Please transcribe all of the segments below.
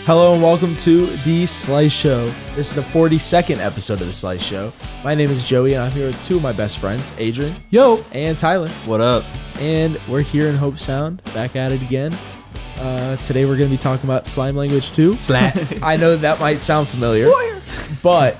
Hello and welcome to The Slice Show. This is the 42nd episode of The Slice Show. My name is Joey and I'm here with two of my best friends, Adrian. Yo. And Tyler. What up? And we're here in Hope Sound, back at it again. Today we're going to be talking about Slime Language 2. I know that might sound familiar, but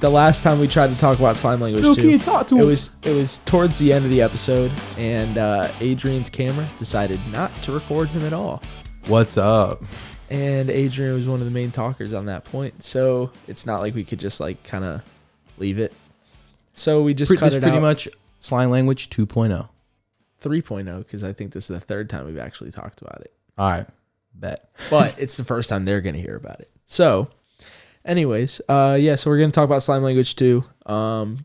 the last time we tried to talk about Slime Language 2, can you talk to him? it was towards the end of the episode, and Adrian's camera decided not to record him at all. What's up? And Adrian was one of the main talkers on that point, so it's not like we could just like kind of leave it. So we just cut it out. Pretty much Slime Language 2.0. 3.0, because I think this is the third time we've actually talked about it. All right, bet. But it's the first time they're going to hear about it. So anyways, so we're going to talk about Slime Language 2,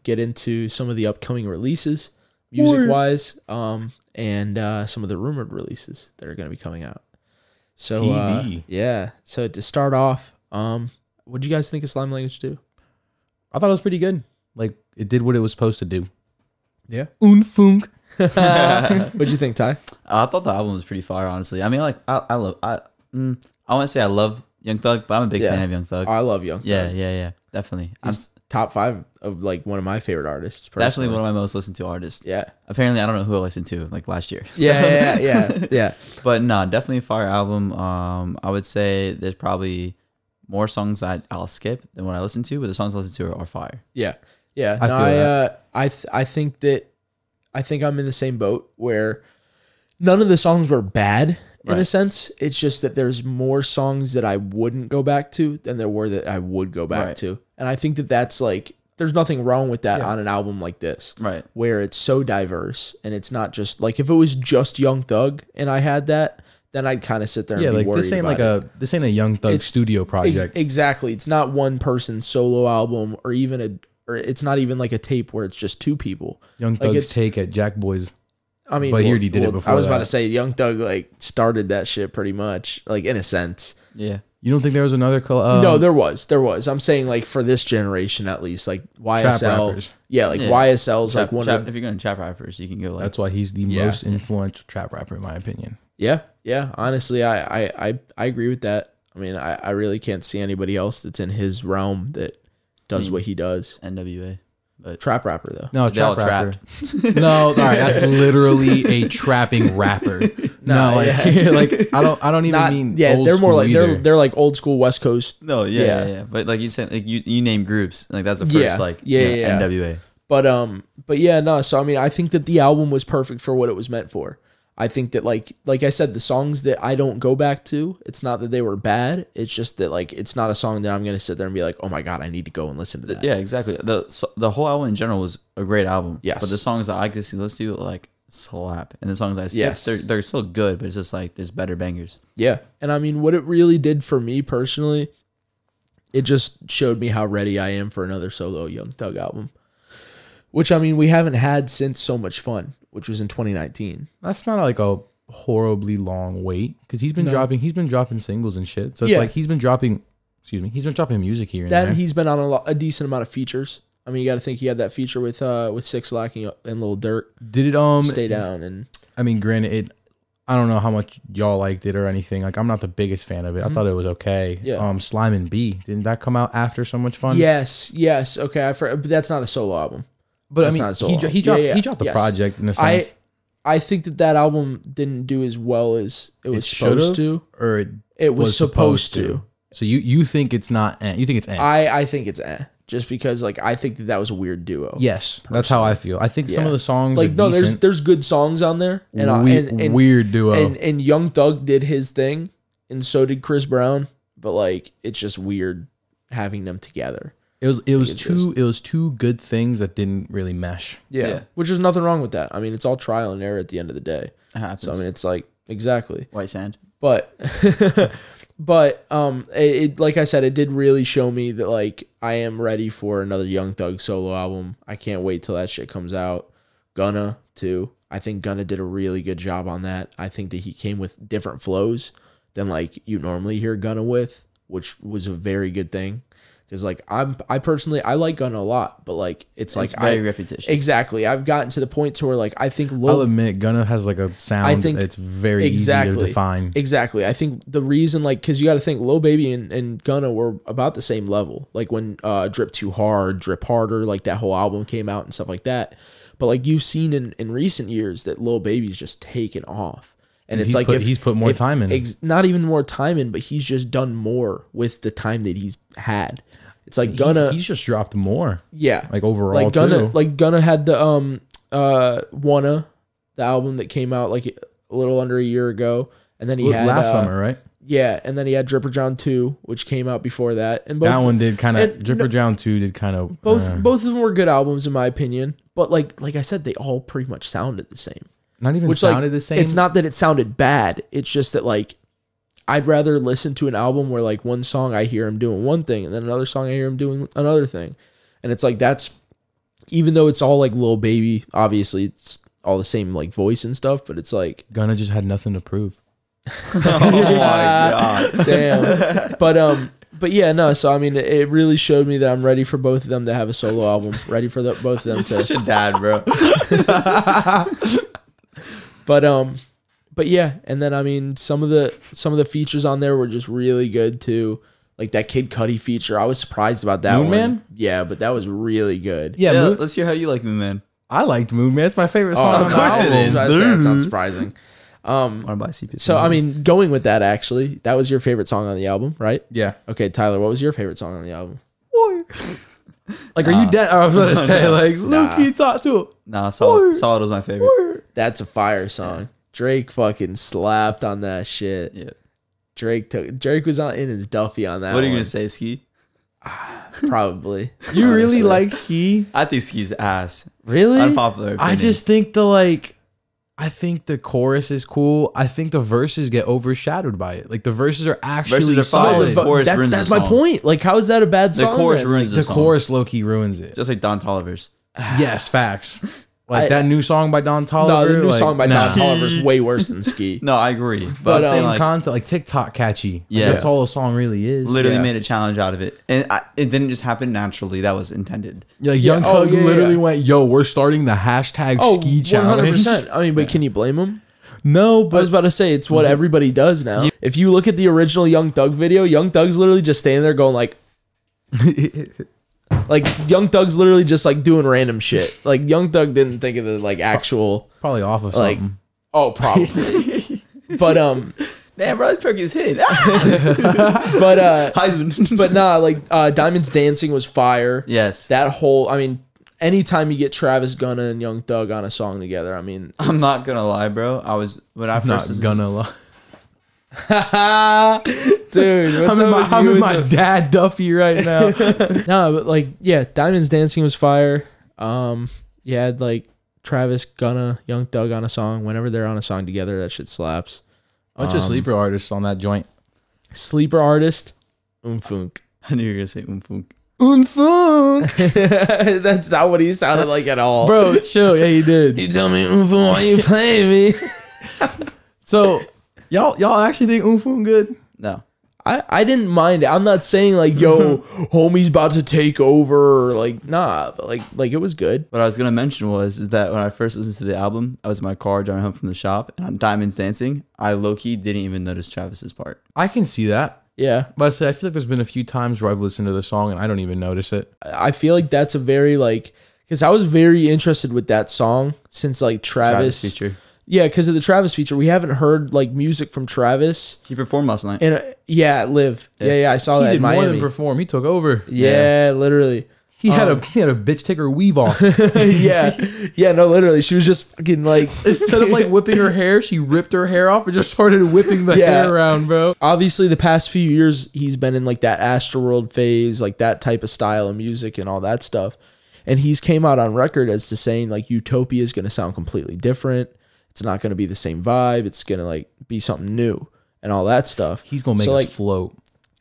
get into some of the upcoming releases, music-wise, and some of the rumored releases that are going to be coming out. So, so to start off, what do you guys think of Slime Language 2? I thought it was pretty good. Like, it did what it was supposed to do. Yeah. Unfunk. What'd you think, Ty? I thought the album was pretty fire, honestly. I mean, like, I want to say I love Young Thug, but I'm a big fan of Young Thug. I love Young Thug. Yeah, definitely. He's top 5 of like one of my favorite artists. Personally. Definitely one of my most listened to artists. Yeah. Apparently, I don't know who I listened to like last year. Yeah. But no, definitely a fire album. I would say there's probably more songs that I'll skip than what I listen to, but the songs I listen to are fire. Yeah. I think I'm in the same boat where none of the songs were bad in a sense. It's just that there's more songs that I wouldn't go back to than there were that I would go back to. And I think that that's like, there's nothing wrong with that on an album like this. Right. Where it's so diverse and it's not just like, if it was just Young Thug and I had that, then I'd kind of sit there and be worried about this ain't a Young Thug studio project. Exactly. It's not one person's solo album or it's not even like a tape where it's just two people. Young Thug's take at Jack Boys. I mean, but he already did it before. I was about to say Young Thug like started that shit pretty much, like in a sense. Yeah. You don't think there was another? No, there was. I'm saying like for this generation at least, like YSL. YSL's like one of. If you're going to trap rappers, you can go like. That's why he's the most influential trap rapper in my opinion. Yeah. Honestly, I agree with that. I mean, I really can't see anybody else that's in his realm that does what he does. NWA. But trap rapper though. No, trap rapper. No, all right, that's literally a trapping rapper. Like I don't even mean. Yeah, they're more like they're like old school West Coast. No, yeah. But like you said, like you name groups, like that's the first NWA. But yeah, no. So I mean, I think that the album was perfect for what it was meant for. I think that like I said, the songs that I don't go back to, it's not that they were bad. It's just that like it's not a song that I'm gonna sit there and be like, oh my god, I need to go and listen to that. Yeah, exactly. The whole album in general was a great album. Yes. But the songs that I could listen to like slap, and the songs I skipped, they're still good, but it's just like there's better bangers. Yeah, and I mean, what it really did for me personally, it just showed me how ready I am for another solo Young Thug album. Which I mean, we haven't had since So Much Fun, which was in 2019. That's not like a horribly long wait because he's been dropping singles and shit. So it's like he's been dropping music here and there. Then he's been on a decent amount of features. I mean, you got to think he had that feature with 6 Lack and Lil Durk. Did it Stay Down? And I mean, granted, I don't know how much y'all liked it or anything. Like, I'm not the biggest fan of it. I thought it was okay. Yeah. Slime and B, didn't that come out after So Much Fun? Yes. Okay, but that's not a solo album. But that's I mean, he dropped the project in a sense. I think that album didn't do as well as it was supposed to, or it was supposed to. So you think it's not? You think it's? I think it's just because like I think that was a weird duo. Yes, personally. That's how I feel. I think some of the songs like are decent. there's good songs on there, and weird duo. And Young Thug did his thing, and so did Chris Brown. But like it's just weird having them together. It was two good things that didn't really mesh. Yeah. Which is nothing wrong with that. I mean, it's all trial and error at the end of the day. It happens. So I mean, it's like exactly white sand. But it like I said, it did really show me that like I am ready for another Young Thug solo album. I can't wait till that shit comes out. Gunna too. I think Gunna did a really good job on that. I think that he came with different flows than like you normally hear Gunna with, which was a very good thing. because like I personally I like Gunna a lot, but like it's like very repetitious. Exactly, I've gotten to the point to where like I think I'll admit Gunna has like a sound. I think it's very easy to define. Exactly, I think the reason like because you got to think Lil Baby and Gunna were about the same level. Like when Drip Too Hard, Drip Harder, like that whole album came out and stuff like that. But like you've seen in recent years that Lil Baby's just taken off. And it's like he's put more time in. Not even more time in, but he's just done more with the time that he's had. It's like Gunna. He's just dropped more. Yeah. Like overall like Gunna, too. Like Gunna had the Wanna, the album that came out like a little under a year ago. And then he had last summer, right? Yeah. And then he had Dripper John 2, which came out before that. And both that one did kind of Dripper John 2 did kind of both of them were good albums in my opinion. But like I said, they all pretty much sounded the same. Not even sounded the same. It's not that it sounded bad. It's just that like I'd rather listen to an album where like one song I hear him doing one thing and then another song I hear him doing another thing. And it's like that's even though it's all like Lil Baby, obviously it's all the same like voice and stuff, but it's like Gunna just had nothing to prove. Oh my god. Damn. But yeah, no, so I mean it really showed me that I'm ready for both of them to have a solo album. Ready for both of them You're to such a dad, bro. But yeah, and then I mean some of the features on there were just really good too. Like that Kid Cudi feature, I was surprised about that Moon one. Man? Yeah, but that was really good. Yeah, let's hear how you like Moon Man. I liked Moon Man. It's my favorite song. Of course it is. That sounds surprising. So I mean, going with that, actually, that was your favorite song on the album, right? Yeah. Okay, Tyler, what was your favorite song on the album? Warrior. Like, are you dead? I was gonna say, like, Nah. Luke, talk to him. Nah, Solid was my favorite. Warrior. That's a fire song. Drake fucking slapped on that shit. Yeah. Drake was in his Duffy on that. What are you one. gonna say, Ski? Probably. You really honestly. like Ski? I think Ski's ass. Really? Unpopular opinion. I just think I think the chorus is cool. I think the verses get overshadowed by it. Like the verses are actually Verses are fine. solid. The chorus ruins That's the my song. point. Like, how is that a bad song? The chorus then? ruins The the song. chorus low key ruins it. Just like Don Toliver's. Yes, facts. Like that new song by Don Toliver. No, the new like, song by nah. Don Toliver is way worse than Ski. No, I agree. But But, I'm saying Same like content, like TikTok catchy. Like, Yes. that's all the song really is. literally Yeah. made a challenge out of it, and it didn't just happen naturally. That was intended. Like Young Oh, Thug yeah, literally yeah. went, "Yo, we're starting the hashtag Ski challenge." 100%. I mean, but can you blame him? No, I was but about to say it's what everybody does now. If you look at the original Young Thug video, Young Thug's literally just standing there going like Young Thug's literally just like doing random shit. Like Young Thug didn't think of the like actual probably off of like something. probably. But Damn, bro, that's his hit. Heisman. But nah, like Diamond's Dancing was fire. Yes. That whole I mean, anytime you get Travis Gunna and Young Thug on a song together, I mean I'm not gonna lie, bro. When I I'm not first listened- gonna lie. dude, what's I'm in my dad Duffy right now. No, but like, yeah, Diamond's Dancing was fire. You had like Travis, Gunna, Young Thug on a song. Whenever they're on a song together, that shit slaps. Bunch of sleeper artists on that joint. Sleeper artist, Funk. I knew you were gonna say Funk. Unfunk. That's not what he sounded like at all. Bro, chill. Yeah, he did. You tell me Funk, why you playing me? So, y'all actually think Unfunk good? No. I didn't mind it. I'm not saying like, yo, homie's about to take over or like, nah, but like it was good. What I was gonna mention is that when I first listened to the album, I was in my car driving home from the shop, and on Diamonds Dancing, I low-key didn't even notice Travis's part. I can see that. Yeah. But I feel like there's been a few times where I've listened to the song and I don't even notice it. I feel like that's a very like, because I was very interested with that song since like Travis feature. Yeah, because of the Travis feature. We haven't heard like music from Travis. He performed last night. And yeah, Live. Yeah, I saw He that did in more Miami. than perform. He took over. Yeah, literally. He had a bitch take her weave off. yeah, no, literally. She was just fucking like Instead of like whipping her hair, she ripped her hair off and just started whipping the hair around, bro. Obviously, the past few years, he's been in like that Astroworld phase, like that type of style of music and all that stuff. And he's came out on record as to saying like Utopia is going to sound completely different. It's not going to be the same vibe. It's going to like be something new and all that stuff. He's going to make us float.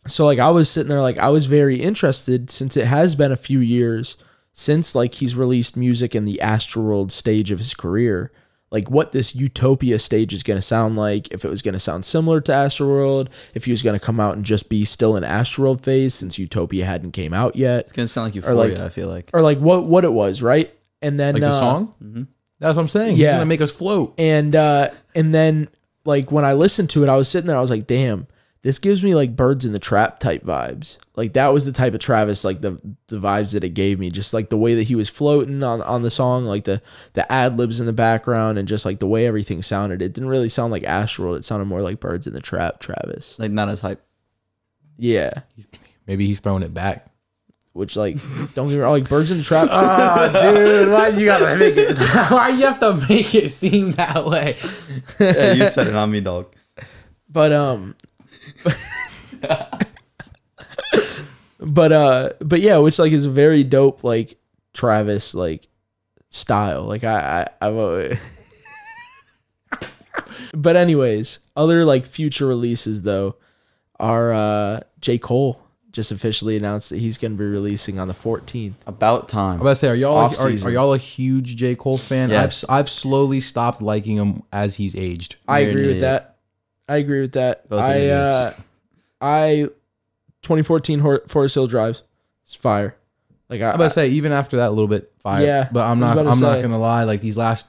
So like I was sitting there like I was very interested since it has been a few years since like he's released music in the Astroworld stage of his career. like what this Utopia stage is going to sound like, if it was going to sound similar to Astroworld, if he was going to come out and just be still in Astroworld phase since Utopia hadn't came out yet. It's going to sound like Euphoria, I feel like. Or like what it was, right? And then like the song? Mm-hmm. That's what I'm saying. Yeah. He's going to make us float. And then like when I listened to it, I was sitting there, I was like, damn, this gives me like Birds in the Trap type vibes. Like that was the type of Travis, like the vibes that it gave me. Just like the way that he was floating on the song, like the ad libs in the background, and just like the way everything sounded. It didn't really sound like Astroworld. It sounded more like Birds in the Trap Travis. Like not as hype. Yeah. Maybe he's throwing it back. Which like, don't get me wrong, like Birds in the Trap. Oh, dude, why you gotta make it? Why you have to make it seem that way? Yeah, you said it on me, dog. But but yeah, which like is a very dope like Travis like style. Like I but anyways, other like future releases though are J. Cole just officially announced that he's gonna be releasing on the 14th. About time. I'm about to say, are y'all Off-season. are y'all a huge J. Cole fan? Yes. I've slowly stopped liking him as he's aged. I You're an agree with idiot. that. I agree with that. Both are idiots. I 2014 Forest Hill Drives. It's fire. Like I'm about to say, even after that, a little bit fire. Yeah, but I'm I was not. about to I'm not say. gonna lie. Like these last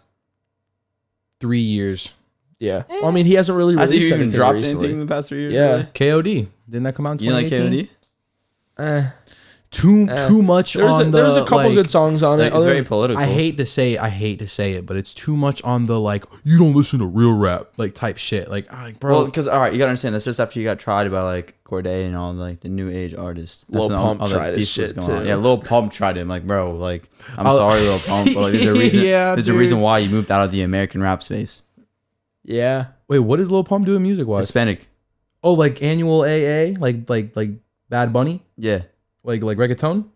3 years, yeah. Well, I mean, he hasn't really Has released he even anything dropped recently. anything in the past 3 years? Yeah. Really? KOD didn't that come out in You like 2018? KOD? Too much on the. There's a couple like, good songs on it. Like, it's very political. I hate to say it, but it's too much on the like you don't listen to real rap like type shit. Like, bro, Well, because all right, you gotta understand that's just after you got tried by like Cordae and all like the new age artists. That's Lil when Pump all that tried his beef was shit, going too. on. Yeah, Lil Pump tried him. Like, bro, like I'm sorry, Lil Pump, but like there's a reason. Yeah, there's a dude. reason why you moved out of the American rap space. Yeah. wait, what is Lil Pump doing music wise? Hispanic. Oh, like annual AA, like Bad Bunny, Yeah. like reggaeton.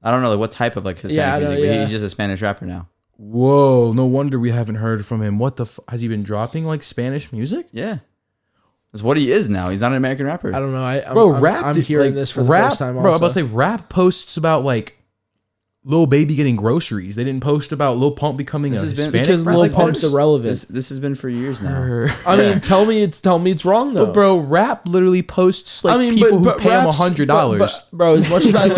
I don't know like what type of like Hispanic Yeah, I know, music, but yeah. he's just a Spanish rapper now. Whoa, no wonder we haven't heard from him. What the has he been dropping like Spanish music? Yeah. That's what he is now. He's not an American rapper. I don't know. I'm I'm hearing this for the first time. Also. Bro, I'm about to say rap posts about like Lil Baby getting groceries. They didn't post about Lil Pump becoming This a has been- Hispanic because rapper. Lil Pump's irrelevant. This has been for years now. I mean, tell me it's wrong though. But bro, rap literally posts like people who pay him raps- $100. Bro, as much as I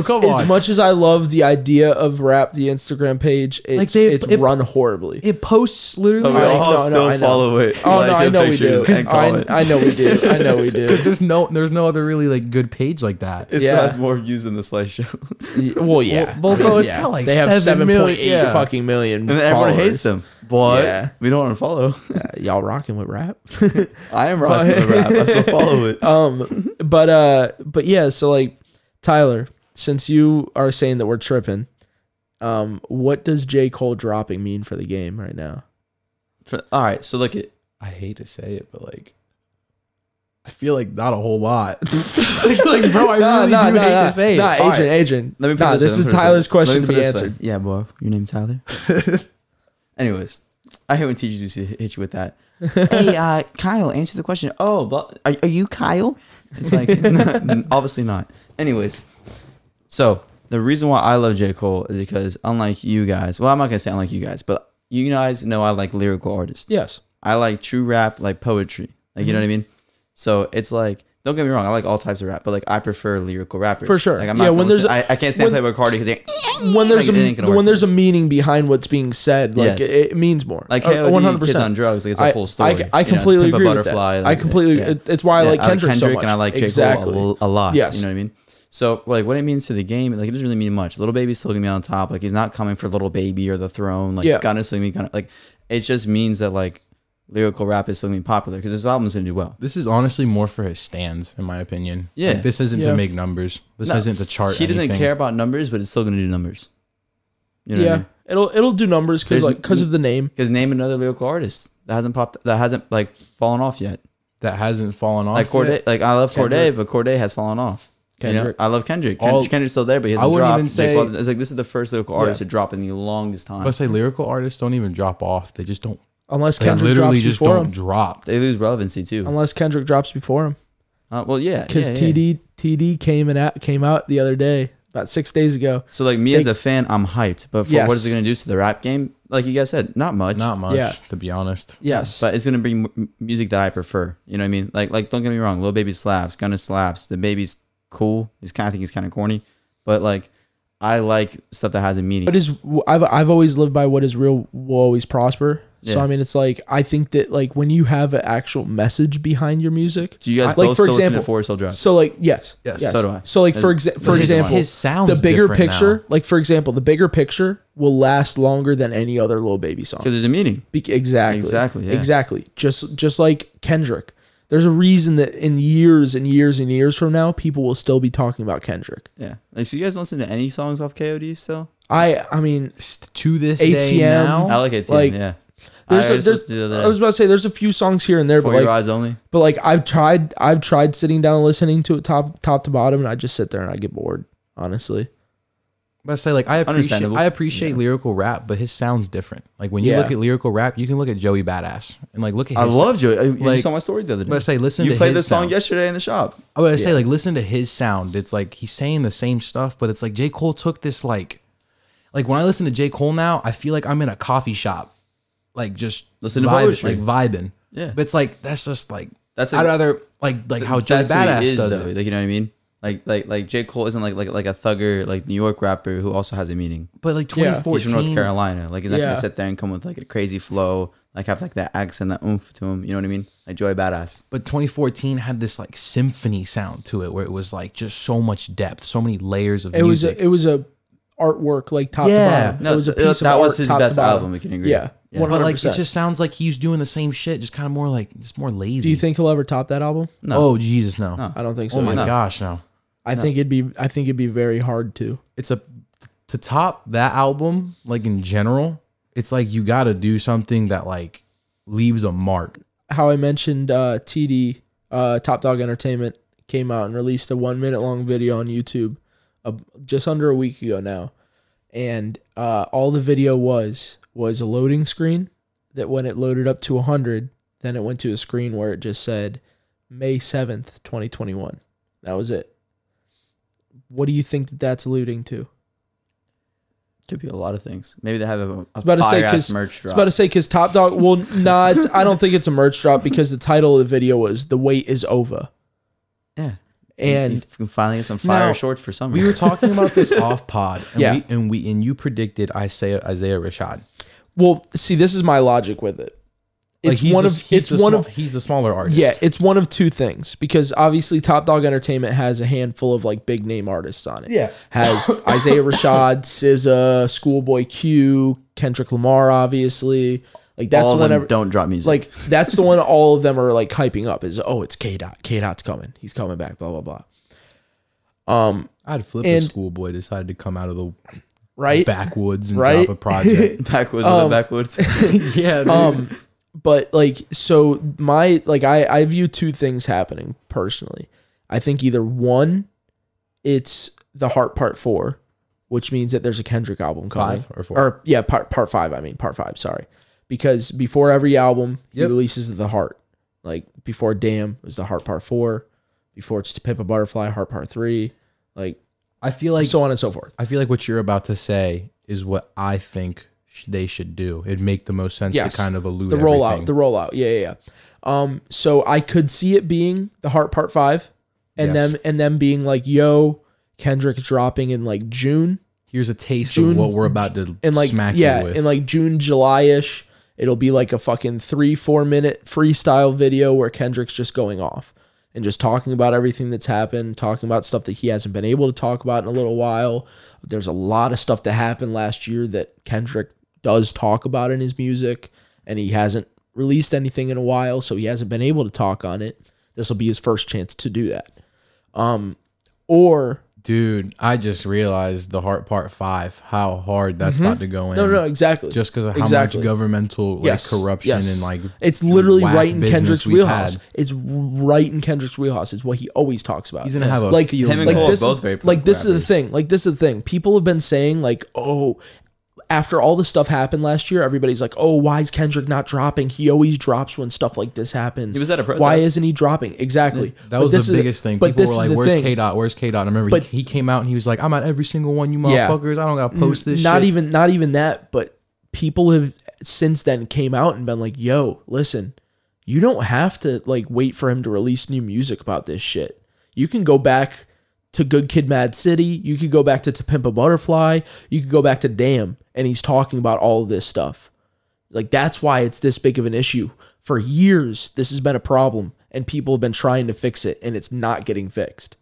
Come on. as much as I love the idea of rap, the Instagram page, it's it- run horribly. It posts literally But we I- all no, still I know. follow it. Oh like no, I the know we pictures do. and comment. I know we do. I know we do. because there's no other really like good page like that. It Yeah. still has more views than the slideshow. Well, yeah. Well, bro, it's Yeah. got like they have 7 million, 7.8 yeah. fucking million. And then everyone followers. hates him. But Yeah. we don't unfollow. Y'all rocking with rap? I am rocking the rap. I still follow it. But yeah. So like, Tyler, since you are saying that we're tripping, what does J. Cole dropping mean for the game right now? All right, so look at I hate to say it, but like I feel like not a whole lot. like, bro, I really do hate to say it. Nah, All right. Adrian. Let me put This way, is let me put it Tyler's way. question Let to me put be it this way. answered. Yeah, boy. Your name Tyler? Anyways, I hate when teachers used to hit you with that. Hey, Kyle, answer the question. Oh, but are you Kyle? It's like, obviously not. Anyways, so the reason why I love J. Cole is because unlike you guys, well, I'm not going to say unlike you guys, but you guys know I like lyrical artists. Yes. I like true rap, like poetry. Like, you know what I mean? So it's like, don't get me wrong, I like all types of rap, but like I prefer lyrical rappers. For sure. Like I'm Yeah, not when gonna there's listen, I can't stand Playboy Cardi because When there's like, it ain't gonna work when for there's me. a meaning behind what's being said, like Yes. it means more. like One KOD, hundred Kids on percent. Drugs, like it's a full story. I completely Pimp a agree with Butterfly, that. like, I completely. yeah. It's why I like Kendrick so much. and I like J. exactly. Cole a lot. Yes. You know what I mean? So like what it means to the game, like it doesn't really mean much. Little Baby's still gonna be on top. Like he's not coming for Little Baby or the throne. Like Yeah. God necessarily gonna like it just means that like lyrical rap is still gonna be popular because this album's gonna do well. This is honestly more for his stands, in my opinion. Yeah. Like, this isn't Yeah. to make numbers. This No, isn't to chart. He doesn't anything. care about numbers, but it's still gonna do numbers. You know what I Yeah, mean? it'll do numbers because of the name. Because name another lyrical artist that hasn't like fallen off yet. That hasn't fallen off. Like Cordae, yet. like I love Kendrick. Cordae, but Cordae has fallen off. You know? Kendrick. I love Kendrick. All- Kendrick's still there, but he I hasn't wouldn't dropped. even say- It's like this is the first lyrical artist to drop in the longest time. But say lyrical artists don't even drop off. They just don't. Unless They Kendrick literally drops just before don't him. drop. They lose relevancy too. Unless Kendrick drops before him. Well, yeah, Because yeah, yeah. TD came out the other day about 6 days ago. So like me as a fan, I'm hyped. But for what is it going to do to the rap game? Like you guys said, not much. Not much, to be honest. Yes. But it's going to bring music that I prefer. You know what I mean? Like don't get me wrong. Lil Baby slaps. Gunna slaps. The Baby's cool. I think he's kind of corny. But like, I like stuff that has a meaning. I've always lived by what is real will always prosper. Yeah. So I mean, it's like I think that like when you have an actual message behind your music. Do you guys like both for still example, listen to Forest Hill Drive? So like yes. So do I. So like for example, his sounds the bigger different picture, now. like for example, the bigger picture will last longer than any other Lil Baby song Because there's a meaning. Exactly. Yeah. Exactly. Just like Kendrick. There's a reason that in years and years and years from now, people will still be talking about Kendrick. Yeah. Like, so you guys listen to any songs off KOD still? I mean, To this ATM, day now, I like ATM. Like, yeah. I was about to say there's a few songs here and there, For but Your like, Eyes Only. but like I've tried sitting down and listening to it top to bottom, and I just sit there and I get bored. Honestly, but I say like I Understandable. appreciate lyrical rap, but his sound's different. Like when you look at lyrical rap, you can look at Joey Badass and like look at. I love Joey. You like, saw my story the other day. But I say listen. You to played his this song sound. yesterday in the shop. I would say like listen to his sound. It's like he's saying the same stuff, but it's like J. Cole took this like when I listen to J. Cole now, I feel like I'm in a coffee shop, like just listen to poetry, like vibing. Yeah, but it's like that's just like that's. I'd rather like how Joey Badass does it. Like you know what I mean? Like J. Cole isn't like a thugger like New York rapper who also has a meaning. But like 2014, he's from North Carolina. Like he's not gonna sit there and come with like a crazy flow, like have like that accent, that oomph to him. You know what I mean? Like Joey Badass. But 2014 had this like symphony sound to it, where it was like just so much depth, so many layers of music. It was a artwork like top to bottom. No, it was a piece that of was art, his top best to bottom. album. We can agree. Yeah. But like it just sounds like he's doing the same shit, just kind of more like just more lazy. Do you think he'll ever top that album? No. Oh Jesus, no. I don't think so. Oh my either. gosh, no. I think it'd be very hard to. It's to top that album, like in general, it's like you got to do something that like leaves a mark. How I mentioned TD, Top Dog Entertainment came out and released a 1 minute long video on YouTube just under a week ago now. And all the video was a loading screen that when it loaded up to 100, then it went to a screen where it just said May 7th, 2021. That was it. What do you think that that's alluding to? Could be a lot of things. Maybe they have a fire-ass merch drop. I was about to say because Top Dog. Well, not. I don't think it's a merch drop because the title of the video was "The Wait Is Over." Yeah, and you can finally get some fire Now, shorts for summer. We were talking about this off pod, and Yeah. and you predicted Isaiah Rashad. Well, see, this is my logic with it. It's Like he's the smaller artist. Yeah, it's one of two things because obviously Top Dog Entertainment has a handful of like big name artists on it. Yeah. Has Isaiah Rashad, SZA, Schoolboy Q, Kendrick Lamar, obviously. Like that's all the of them one. don't drop music. Like that's the one all of them are like hyping up is it's K Dot. K Dot's coming. He's coming back. Blah blah blah. I'd flip if Schoolboy decided to come out of the right backwoods and drop a project. Backwoods. Yeah. Dude. But like, so I view two things happening personally. I think either one, it's the Heart Part 4, which means that there's a Kendrick album coming. 5 or 4? Or yeah, part 5. I mean part 5. Sorry, because before every album he releases the Heart. Like before Damn was the Heart Part 4. Before it's To Pimp a Butterfly, Heart Part 3. Like I feel like so on and so forth. I feel like what you're about to say is what I think they should do. It'd make the most sense to kind of allude the rollout. Yeah. So I could see it being the Heart Part 5 and them being like, yo, Kendrick's dropping in like June. Here's a taste of what we're about to smack you with. In like June, July-ish, it'll be like a fucking 3-4 minute freestyle video where Kendrick's just going off and just talking about everything that's happened, talking about stuff that he hasn't been able to talk about in a little while. There's a lot of stuff that happened last year that Kendrick does talk about in his music, and he hasn't released anything in a while, so he hasn't been able to talk on it. This will be his first chance to do that. Dude, I just realized the Heart Part 5, how hard that's about to go in. No, exactly. Just because of how much governmental corruption and like it's literally right in Kendrick's wheelhouse. Had. It's right in Kendrick's wheelhouse. It's what he always talks about. He's gonna have a him and Cole are both very like this is the thing. Like this is the thing. People have been saying like, oh, after all the stuff happened last year, everybody's like, oh, why is Kendrick not dropping? He always drops when stuff like this happens. He was at a protest. Why isn't he dropping? Exactly. That was the biggest thing. People were like, where's K-Dot? Where's K-Dot? And I remember he came out and he was like, I'm at every single one, you motherfuckers. I don't got to post this not shit. Not even that, but people have since then came out and been like, yo, listen, you don't have to like wait for him to release new music about this shit. You can go back to Good Kid, Mad City. You could go back to Pimp a Butterfly. You could go back to Damn, and he's talking about all of this stuff. Like, that's why it's this big of an issue. For years, this has been a problem, and people have been trying to fix it, and it's not getting fixed.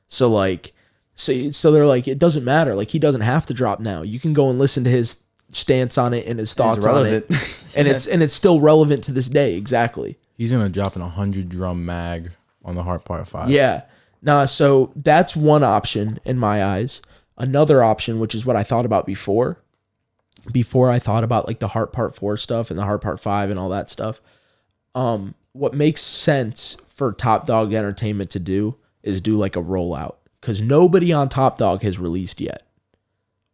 So, like, so they're like, it doesn't matter. Like, he doesn't have to drop now. You can go and listen to his stance on it and his thoughts on it, and it's still relevant to this day. Exactly. He's gonna drop an 100 drum mag on the Heart Part 5. Yeah. Nah, so that's one option in my eyes. Another option, which is what I thought about before I thought about like the Heart Part 4 stuff and the Heart Part 5 and all that stuff. What makes sense for Top Dog Entertainment to do is do like a rollout, because nobody on Top Dog has released yet,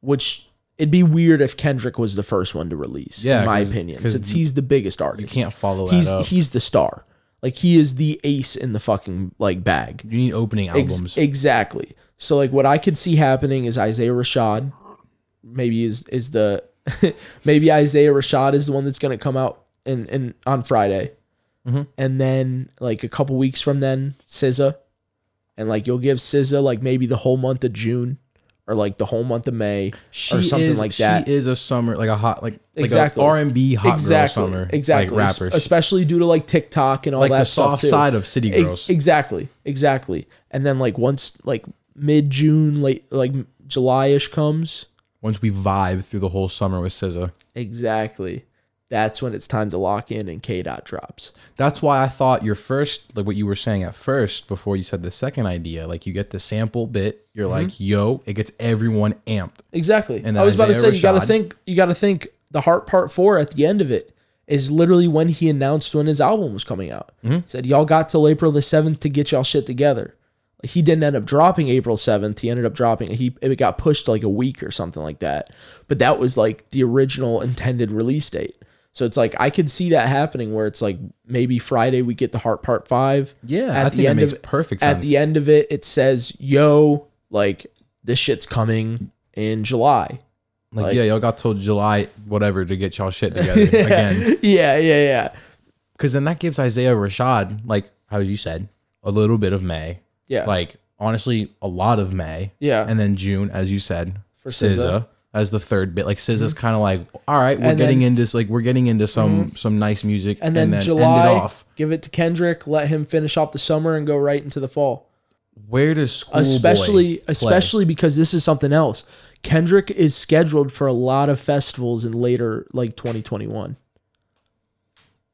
which it'd be weird if Kendrick was the first one to release, in my opinion, since he's the biggest artist. You can't follow that up. He's the star. Like, he is the ace in the fucking, like, bag. You need opening albums. Exactly. So, like, what I could see happening is Isaiah Rashad maybe is the... maybe Isaiah Rashad is the one that's going to come out on Friday. Mm-hmm. And then, like, a couple weeks from then, SZA. And, like, you'll give SZA, like, maybe the whole month of June. Or like the whole month of May, or something like that. She is a summer, like a hot, like exactly. a R&B hot girl summer, exactly. Like rappers, especially due to like TikTok and all like that the stuff soft too. side of city girls. Exactly. And then like once like mid June, late like July-ish comes, once we vibe through the whole summer with SZA, exactly. That's when it's time to lock in and K-Dot drops. That's why I thought your first, like what you were saying at first, before you said the second idea, like you get the sample bit, you're like, yo, it gets everyone amped. Exactly. And I was about to say, Rashad, you got to think the Heart Part 4 at the end of it is literally when he announced when his album was coming out. He said, y'all got till April the 7th to get y'all shit together. He didn't end up dropping April 7th. He ended up dropping, it got pushed like a week or something like that. But that was like the original intended release date. So it's like, I could see that happening where it's like maybe Friday we get the Heart Part 5. Yeah, I think that makes perfect sense. At the end of it, it says, yo, like, this shit's coming in July. Like, yeah, y'all got till July, whatever, to get y'all shit together again. Yeah. Because then that gives Isaiah Rashad, like how you said, a little bit of May. Yeah. Like, honestly, a lot of May. Yeah. And then June, as you said, for SZA. As the third bit. Like, SZA's kind of like, all right, we're getting into some nice music. And then July, end it off. Give it to Kendrick, let him finish off the summer and go right into the fall. Where does Schoolboy especially because this is something else. Kendrick is scheduled for a lot of festivals in later, like 2021.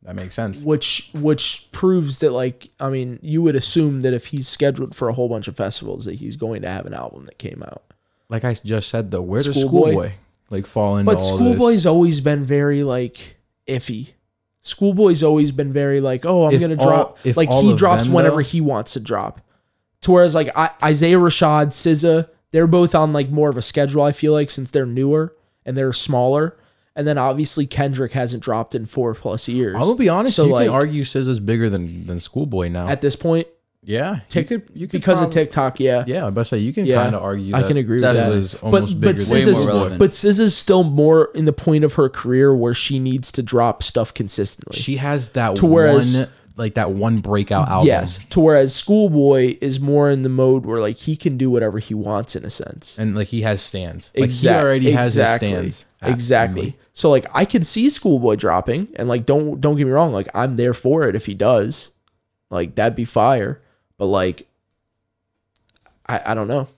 That makes sense. Which proves that, like, I mean, you would assume that if he's scheduled for a whole bunch of festivals that he's going to have an album that came out. Like I just said, though, where does Schoolboy like fall into all this? But Schoolboy's always been very, like, iffy. Schoolboy's always been very, like, oh, I'm going to drop. Like, he drops whenever he wants to drop. To whereas, like, Isaiah Rashad, SZA, they're both on, like, more of a schedule, I feel like, since they're newer and they're smaller. And then, obviously, Kendrick hasn't dropped in 4+ years. I'm going to be honest, so, you like, can argue SZA's bigger than Schoolboy now. At this point. Yeah, you could because of TikTok. Yeah, I'm about to say you can kind of argue. I can agree with that. Is almost bigger, way more relevant. But SZA's still more in the point of her career where she needs to drop stuff consistently. She has that one breakout album. Yes, to whereas Schoolboy is more in the mode where like he can do whatever he wants in a sense, and like he has stands. Like he already has his stands. Exactly. So like I could see Schoolboy dropping, and like don't get me wrong, like I'm there for it if he does. Like that'd be fire. But like, I don't know.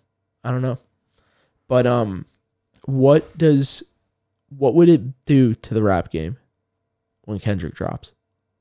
But what would it do to the rap game when Kendrick drops?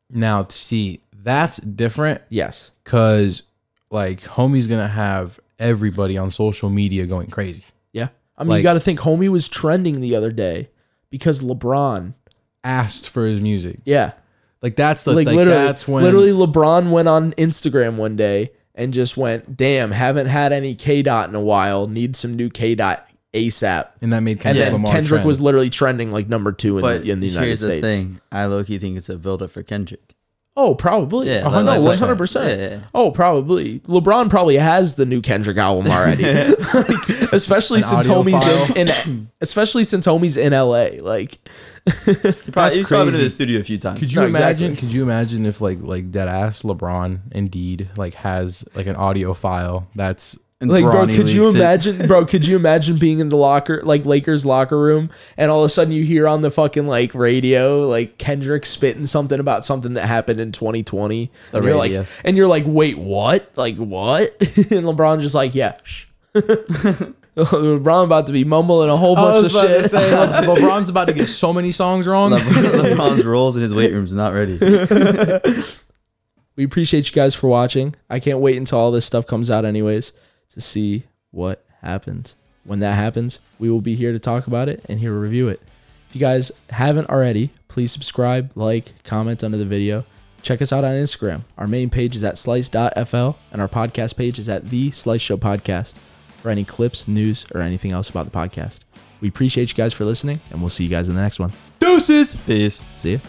Now, see, that's different. Yes, because like homie's gonna have everybody on social media going crazy. Yeah, I mean, like, you got to think homie was trending the other day because LeBron asked for his music. Yeah. Like that's the like that's when literally LeBron went on Instagram one day and just went, "Damn, haven't had any K-Dot in a while. Need some new K-Dot ASAP. And that made And Kendrick then Lamar Kendrick trend. was literally trending like number 2 But in the United here's States. the thing. I low-key think it's a build-up for Kendrick. Oh, probably. Yeah, Oh, no, 100%. 100%. Yeah. Oh, probably. LeBron probably has the new Kendrick album already. Like, especially An since audio homie's file. especially since homie's in LA. Like He's probably been crazy. to the studio a few times. Could you No, imagine? exactly. Could you imagine if like dead ass LeBron indeed like has like an audio file that's And Like, bro, Bronny could you leaks it. imagine, bro, could you imagine being in the locker, like Lakers locker room, and all of a sudden you hear on the fucking like radio, like Kendrick spitting something about something that happened in 2020. The And you're radio. like, and you're like, wait, what? Like, what? And LeBron just like, yeah, shh. LeBron about to be mumbling a whole bunch of shit. LeBron's about to get so many songs wrong. LeBron's rolls in his weight room's not ready. We appreciate you guys for watching. I can't wait until all this stuff comes out anyways to see what happens. When that happens, we will be here to talk about it and here to review it. If you guys haven't already, please subscribe, like, comment under the video. Check us out on Instagram. Our main page is at slice.fl and our podcast page is at The Slice Show Podcast for any clips, news, or anything else about the podcast. We appreciate you guys for listening and we'll see you guys in the next one. Deuces. Peace. See ya.